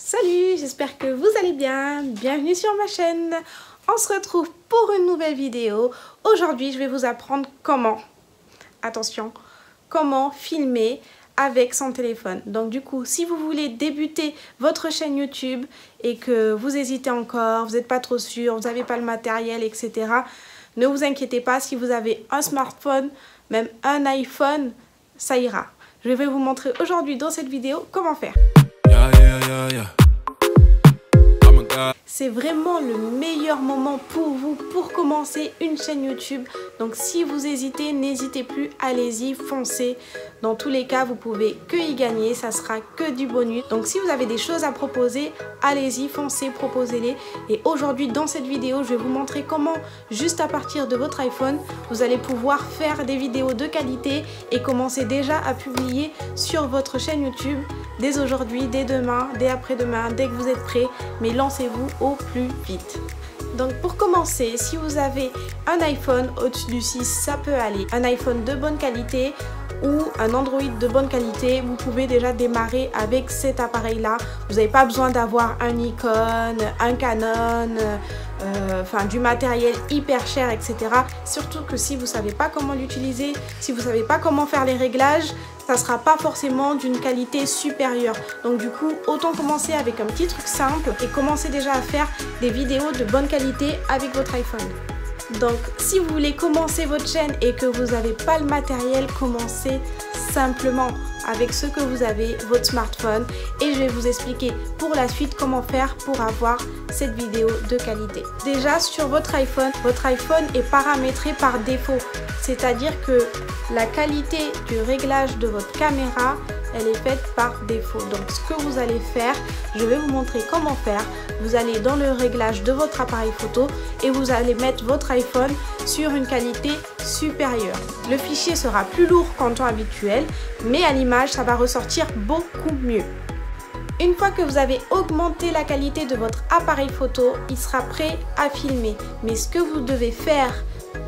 Salut, j'espère que vous allez bien. Bienvenue sur ma chaîne. On se retrouve pour une nouvelle vidéo. Aujourd'hui, je vais vous apprendre comment, attention, comment filmer avec son téléphone. Donc du coup, si vous voulez débuter votre chaîne YouTube et que vous hésitez encore, vous n'êtes pas trop sûr, vous n'avez pas le matériel, etc. Ne vous inquiétez pas, si vous avez un smartphone, même un iPhone, ça ira. Je vais vous montrer aujourd'hui dans cette vidéo comment faire. C'est vraiment le meilleur moment pour vous pour commencer une chaîne YouTube. Donc si vous hésitez, n'hésitez plus, allez-y, foncez. Dans tous les cas, vous pouvez que y gagner, ça sera que du bonus. Donc si vous avez des choses à proposer, allez-y, foncez, proposez-les. Et aujourd'hui, dans cette vidéo, je vais vous montrer comment, juste à partir de votre iPhone, vous allez pouvoir faire des vidéos de qualité et commencer déjà à publier sur votre chaîne YouTube dès aujourd'hui, dès demain, dès après-demain, dès que vous êtes prêts. Mais lancez-vous au plus vite. Donc pour commencer, si vous avez un iPhone au-dessus du 6, ça peut aller. Un iPhone de bonne qualité ou un Android de bonne qualité, vous pouvez déjà démarrer avec cet appareil-là. Vous n'avez pas besoin d'avoir un Nikon, un Canon, du matériel hyper cher, etc. Surtout que si vous ne savez pas comment l'utiliser, si vous ne savez pas comment faire les réglages, ça ne sera pas forcément d'une qualité supérieure. Donc du coup, autant commencer avec un petit truc simple et commencer déjà à faire des vidéos de bonne qualité avec votre iPhone. Donc si vous voulez commencer votre chaîne et que vous n'avez pas le matériel, commencez simplement avec ce que vous avez, votre smartphone, et je vais vous expliquer pour la suite comment faire pour avoir cette vidéo de qualité. Déjà sur votre iPhone est paramétré par défaut, c'est-à-dire que la qualité du réglage de votre caméra, elle est faite par défaut. Donc ce que vous allez faire, je vais vous montrer comment faire. Vous allez dans le réglage de votre appareil photo et vous allez mettre votre iPhone sur une qualité supérieure. Le fichier sera plus lourd qu'en temps habituel, mais à l'image, ça va ressortir beaucoup mieux. Une fois que vous avez augmenté la qualité de votre appareil photo, il sera prêt à filmer. Mais ce que vous devez faire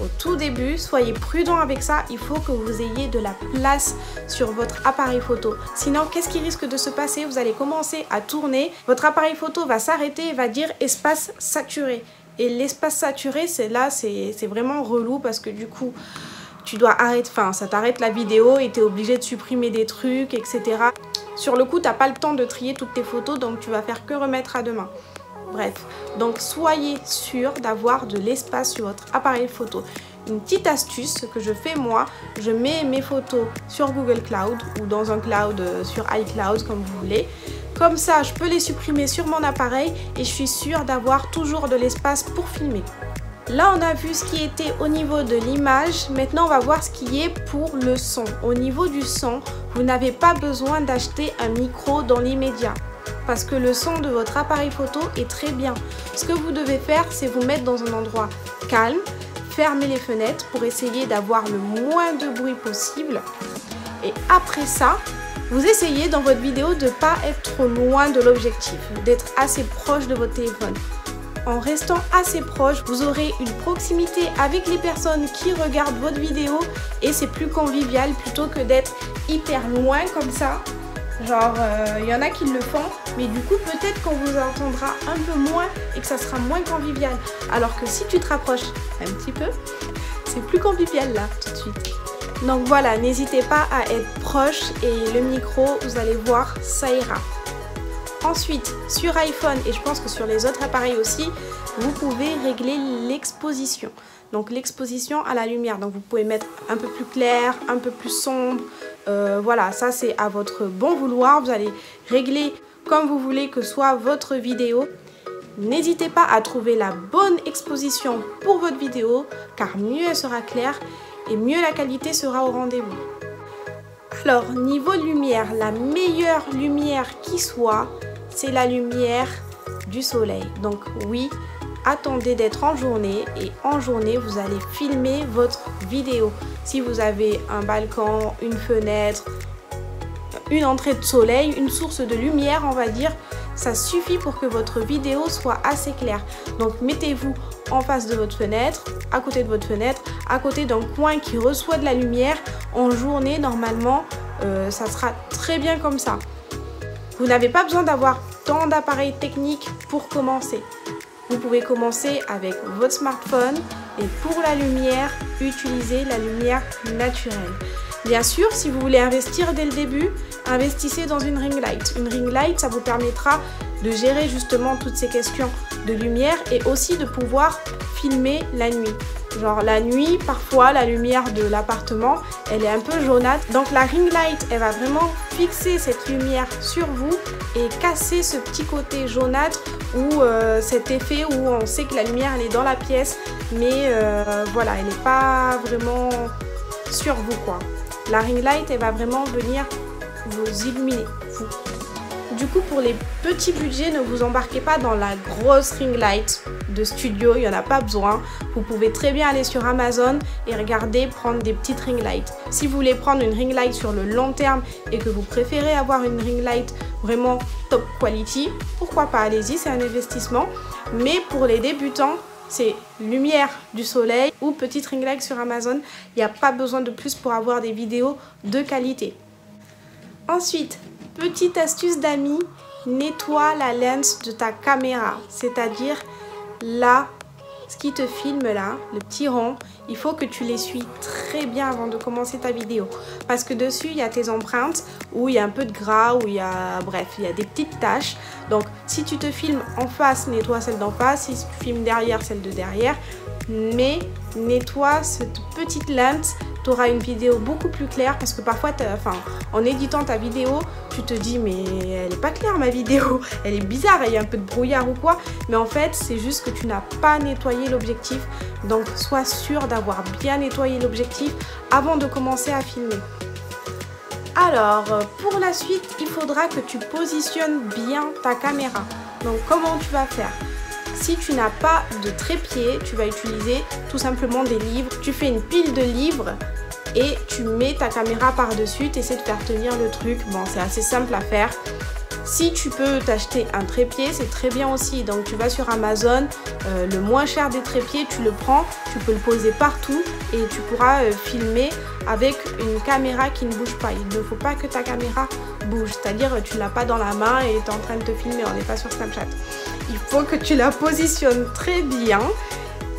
au tout début, soyez prudent avec ça, il faut que vous ayez de la place sur votre appareil photo. Sinon, qu'est-ce qui risque de se passer? Vous allez commencer à tourner, votre appareil photo va s'arrêter et va dire espace saturé. Et l'espace saturé, c'est vraiment relou parce que du coup, tu dois arrêter, ça t'arrête la vidéo et tu es obligé de supprimer des trucs, etc. Sur le coup, tu n'as pas le temps de trier toutes tes photos, donc tu vas faire que remettre à demain. Bref, donc soyez sûr d'avoir de l'espace sur votre appareil photo. Une petite astuce, ce que je fais moi, je mets mes photos sur Google Cloud ou dans un cloud sur iCloud comme vous voulez. Comme ça, je peux les supprimer sur mon appareil et je suis sûre d'avoir toujours de l'espace pour filmer. Là, on a vu ce qui était au niveau de l'image. Maintenant, on va voir ce qui est pour le son. Au niveau du son, vous n'avez pas besoin d'acheter un micro dans l'immédiat parce que le son de votre appareil photo est très bien. Ce que vous devez faire, c'est vous mettre dans un endroit calme, fermer les fenêtres pour essayer d'avoir le moins de bruit possible. Et après ça, vous essayez dans votre vidéo de ne pas être trop loin de l'objectif, d'être assez proche de votre téléphone. En restant assez proche, vous aurez une proximité avec les personnes qui regardent votre vidéo et c'est plus convivial plutôt que d'être hyper loin comme ça. Genre, y en a qui le font, mais du coup, peut-être qu'on vous entendra un peu moins et que ça sera moins convivial. Alors que si tu te rapproches un petit peu, c'est plus convivial là, tout de suite. Donc voilà, n'hésitez pas à être proche et le micro, vous allez voir, ça ira. Ensuite, sur iPhone et je pense que sur les autres appareils aussi, vous pouvez régler l'exposition. Donc l'exposition à la lumière. Donc vous pouvez mettre un peu plus clair, un peu plus sombre. Voilà, ça c'est à votre bon vouloir. Vous allez régler comme vous voulez que soit votre vidéo. N'hésitez pas à trouver la bonne exposition pour votre vidéo, car mieux elle sera claire et mieux la qualité sera au rendez-vous. Alors, niveau lumière, la meilleure lumière qui soit, c'est la lumière du soleil. Donc oui, attendez d'être en journée et en journée, vous allez filmer votre vidéo. Si vous avez un balcon, une fenêtre, une entrée de soleil, une source de lumière, on va dire, ça suffit pour que votre vidéo soit assez claire. Donc mettez-vous en face de votre fenêtre, à côté de votre fenêtre, à côté d'un coin qui reçoit de la lumière. En journée, normalement, ça sera très bien comme ça. Vous n'avez pas besoin d'avoir tant d'appareils techniques pour commencer. Vous pouvez commencer avec votre smartphone et pour la lumière, utilisez la lumière naturelle. Bien sûr, si vous voulez investir dès le début, investissez dans une ring light. Une ring light, ça vous permettra de gérer justement toutes ces questions de lumière et aussi de pouvoir filmer la nuit. Genre la nuit, parfois la lumière de l'appartement, elle est un peu jaunâtre. Donc la ring light, elle va vraiment fixer cette lumière sur vous et casser ce petit côté jaunâtre ou cet effet où on sait que la lumière elle est dans la pièce, mais voilà, elle n'est pas vraiment sur vous quoi. La ring light, elle va vraiment venir vous illuminer, vous. Du coup, pour les petits budgets, ne vous embarquez pas dans la grosse ring light de studio, il n'y en a pas besoin. Vous pouvez très bien aller sur Amazon et regarder, prendre des petites ring lights. Si vous voulez prendre une ring light sur le long terme et que vous préférez avoir une ring light vraiment top quality, pourquoi pas, allez-y, c'est un investissement. Mais pour les débutants, c'est lumière du soleil ou petite ring light sur Amazon. Il n'y a pas besoin de plus pour avoir des vidéos de qualité. Ensuite, petite astuce d'amis, nettoie la lens de ta caméra, c'est-à-dire là, ce qui te filme là, le petit rond, il faut que tu l'essuies très bien avant de commencer ta vidéo. Parce que dessus, il y a tes empreintes, où il y a un peu de gras, où il y a, bref, il y a des petites taches. Donc, si tu te filmes en face, nettoie celle d'en face. Si tu filmes derrière, celle de derrière. Mais nettoie cette petite lens. Tu auras une vidéo beaucoup plus claire parce que parfois, en éditant ta vidéo, tu te dis mais elle n'est pas claire ma vidéo, elle est bizarre, il y a un peu de brouillard ou quoi. Mais en fait, c'est juste que tu n'as pas nettoyé l'objectif. Donc, sois sûr d'avoir bien nettoyé l'objectif avant de commencer à filmer. Alors, pour la suite, il faudra que tu positionnes bien ta caméra. Donc, comment tu vas faire ? Si tu n'as pas de trépied, tu vas utiliser tout simplement des livres. Tu fais une pile de livres et tu mets ta caméra par-dessus, tu essaies de faire tenir le truc. Bon, c'est assez simple à faire. Si tu peux t'acheter un trépied, c'est très bien aussi. Donc tu vas sur Amazon, le moins cher des trépieds, tu le prends, tu peux le poser partout et tu pourras filmer avec une caméra qui ne bouge pas. Il ne faut pas que ta caméra bouge, c'est-à-dire tu ne l'as pas dans la main et tu es en train de te filmer, on n'est pas sur Snapchat. Il faut que tu la positionnes très bien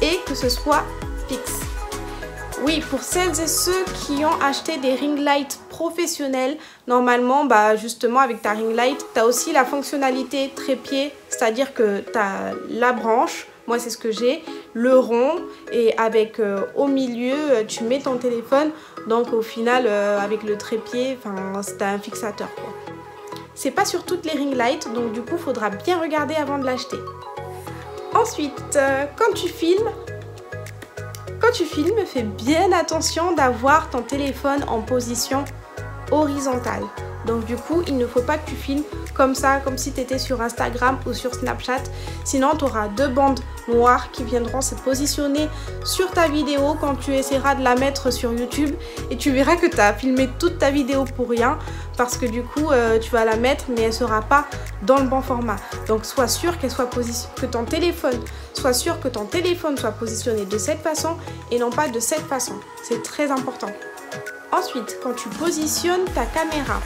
et que ce soit fixe. Oui, pour celles et ceux qui ont acheté des ring lights professionnels, normalement, justement avec ta ring light, tu as aussi la fonctionnalité trépied, c'est-à-dire que tu as la branche, moi c'est ce que j'ai, le rond et avec au milieu, tu mets ton téléphone, donc au final avec le trépied, c'est un fixateur quoi. C'est pas sur toutes les ring lights, donc du coup, il faudra bien regarder avant de l'acheter. Ensuite, quand tu filmes, fais bien attention d'avoir ton téléphone en position horizontale. Donc du coup, il ne faut pas que tu filmes comme ça, comme si tu étais sur Instagram ou sur Snapchat. Sinon, tu auras deux bandes noires qui viendront se positionner sur ta vidéo quand tu essaieras de la mettre sur YouTube. Et tu verras que tu as filmé toute ta vidéo pour rien parce que du coup, tu vas la mettre mais elle ne sera pas dans le bon format. Donc sois sûr que ton téléphone soit positionné de cette façon et non pas de cette façon. C'est très important. Ensuite, quand tu positionnes ta caméra,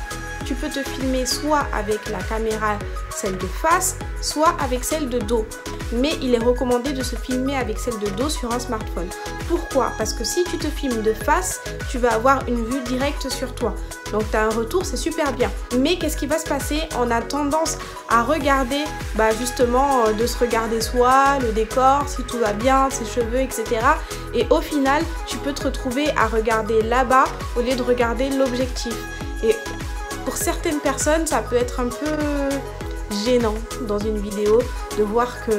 tu peux te filmer soit avec la caméra, celle de face, soit avec celle de dos. Mais il est recommandé de se filmer avec celle de dos sur un smartphone. Pourquoi ? Parce que si tu te filmes de face, tu vas avoir une vue directe sur toi. Donc tu as un retour, c'est super bien. Mais qu'est-ce qui va se passer ? On a tendance à regarder, justement, de se regarder soi, le décor, si tout va bien, ses cheveux, etc. Et au final, tu peux te retrouver à regarder là-bas au lieu de regarder l'objectif. Et pour certaines personnes, ça peut être un peu gênant dans une vidéo de voir que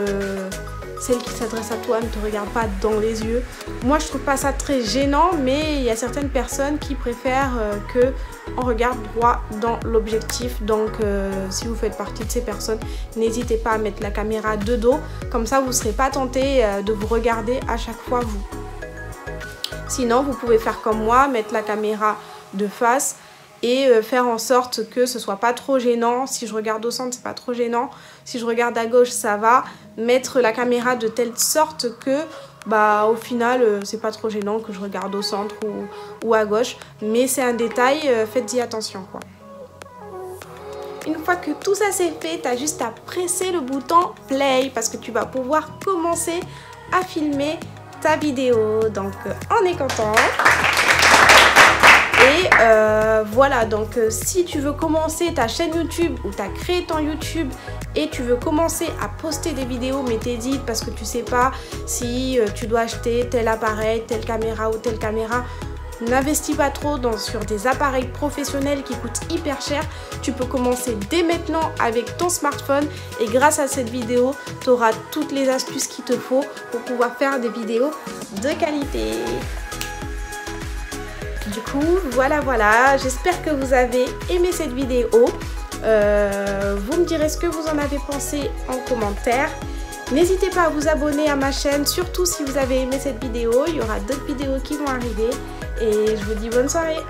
celle qui s'adresse à toi ne te regarde pas dans les yeux. Moi, je trouve pas ça très gênant, mais il y a certaines personnes qui préfèrent qu'on regarde droit dans l'objectif. Donc, si vous faites partie de ces personnes, n'hésitez pas à mettre la caméra de dos. Comme ça, vous ne serez pas tenté de vous regarder à chaque fois vous. Sinon, vous pouvez faire comme moi, mettre la caméra de face et faire en sorte que ce soit pas trop gênant. Si je regarde au centre, c'est pas trop gênant. Si je regarde à gauche, ça va. Mettre la caméra de telle sorte que au final, c'est pas trop gênant que je regarde au centre ou à gauche. Mais c'est un détail, faites-y attention quoi. Une fois que tout ça c'est fait, tu as juste à presser le bouton play parce que tu vas pouvoir commencer à filmer ta vidéo. Donc on est content. Et voilà, donc si tu veux commencer ta chaîne YouTube ou tu as créé ton YouTube et tu veux commencer à poster des vidéos mais t'hésites parce que tu sais pas si tu dois acheter tel appareil, telle caméra ou telle caméra, n'investis pas trop sur des appareils professionnels qui coûtent hyper cher. Tu peux commencer dès maintenant avec ton smartphone et grâce à cette vidéo, tu auras toutes les astuces qu'il te faut pour pouvoir faire des vidéos de qualité. Du coup, voilà, j'espère que vous avez aimé cette vidéo. Vous me direz ce que vous en avez pensé en commentaire. N'hésitez pas à vous abonner à ma chaîne, surtout si vous avez aimé cette vidéo. Il y aura d'autres vidéos qui vont arriver. Et je vous dis bonne soirée.